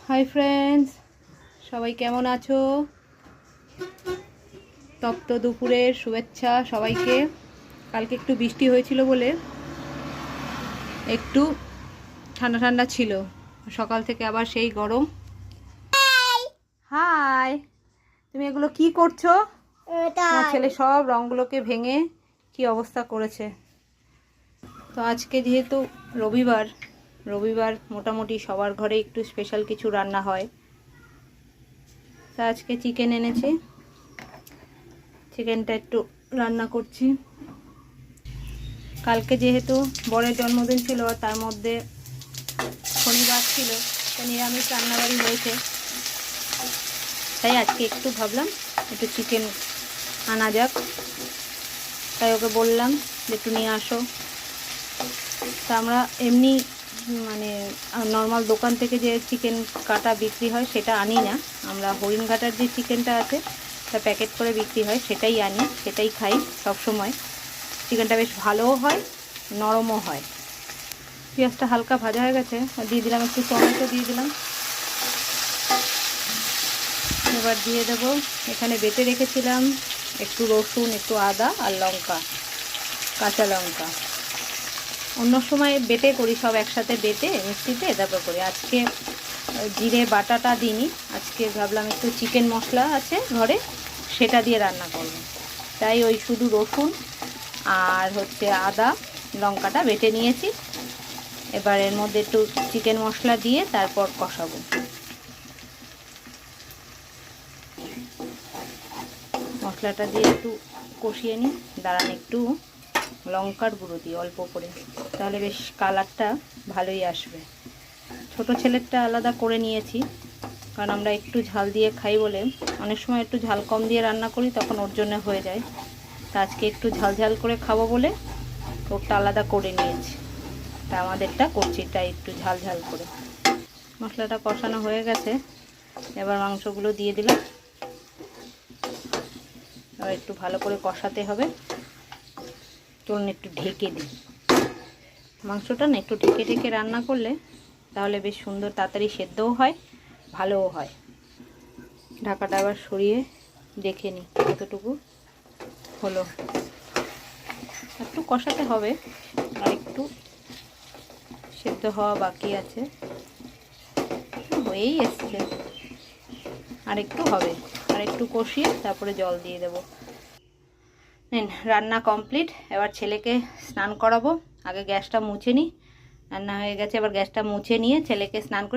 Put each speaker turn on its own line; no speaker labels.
Hi friends, সবাই কেমন আছো? তপ্ত দুপুরের শুভেচ্ছা সবাইকে। কালকে একটু বৃষ্টি হয়েছিল বলে একটু ঠান্ডা ঠান্ডা ছিল, সকাল থেকে আবার সেই গরম। হাই, তুমি এগুলো কি করছো? আমার ছেলে সব রঙগুলোকে ভেঙে কি অবস্থা করেছে। তো আজকে যেহেতু রবিবার মোটামুটি সবার ঘরে একটু স্পেশাল কিছু রান্না হয়। তা আজকে চিকেন এনেছি, চিকেনটা একটু রান্না করছি। কালকে যেহেতু বরের জন্মদিন ছিল আর তার মধ্যে শনিবার ছিল, তা নিরামিষ রান্নাবাড়ি হয়েছে, তাই আজকে একটু ভাবলাম একটু চিকেন আনা যাক। তাই ওকে বললাম যে একটু নিয়ে আসো। তা আমরা এমনি মানে নর্মাল দোকান থেকে যে চিকেন কাটা বিক্রি হয় সেটা আনি না, আমরা হরিণঘাটার যে চিকেনটা আছে তা প্যাকেট করে বিক্রি হয় সেটাই আনি, সেটাই খাই সব সময়। চিকেনটা বেশ ভালোও হয়, নরমও হয়। পেঁয়াজটা হালকা ভাজা হয়ে গেছে, দিয়ে দিলাম একটু টমেটো, দিয়ে দিলাম। এবার দিয়ে দেব, এখানে বেটে রেখেছিলাম একটু রসুন, একটু আদা আর লঙ্কা, কাঁচা লঙ্কা। অন্য সময় বেটে করি, সব একসাথে বেটে মিক্সিতে তারপর করি। আজকে জিরে বাটাটা দিইনি, আজকে ভাবলাম একটু চিকেন মশলা আছে ঘরে সেটা দিয়ে রান্না করব। তাই ওই শুধু রসুন আর আদা লঙ্কাটা বেটে নিয়েছি। এবার এর মধ্যে একটু চিকেন মশলা দিয়ে তারপর কষাবো। মশলাটা দিয়ে একটু কষিয়ে নিই, দাঁড়ান একটু লঙ্কার গুঁড়ো দিই অল্প করে, তাহলে বেশ কালারটা ভালোই আসবে। ছোট ছেলেরটা আলাদা করে নিয়েছি, কারণ আমরা একটু ঝাল দিয়ে খাই বলে অনেক সময় একটু ঝাল কম দিয়ে রান্না করি, তখন ওর জন্য হয়ে যায়। তা আজকে একটু ঝাল ঝাল করে খাবো বলে ওরটা আলাদা করে নিয়েছি, তা আমাদেরটা করছি তাই একটু ঝাল ঝাল করে। মশলাটা কষানো হয়ে গেছে, এবার মাংসগুলো দিয়ে দিলাম। এবার একটু ভালো করে কষাতে হবে। চলুন একটু ঢেকে দিই। মাংসটা না একটু ঢেকে ঢেকে রান্না করলে তাহলে বেশ সুন্দর, তাড়াতাড়ি সেদ্ধও হয়, ভালোও হয়। ঢাকাটা আবার সরিয়ে দেখে নিই কতটুকু হলো। একটু কষাতে হবে, আর একটু সেদ্ধ হওয়া বাকি আছে, হয়েই এসছে, আর একটু হবে। আর একটু কষিয়ে তারপরে জল দিয়ে দেব। নিন, রান্না কমপ্লিট। এবার ছেলেকে স্নান করাবো। আগে গ্যাসটা মুছে নিই, রান্না হয়ে গেছে, এবার গ্যাসটা মুছে নিয়ে ছেলেকে স্নান করে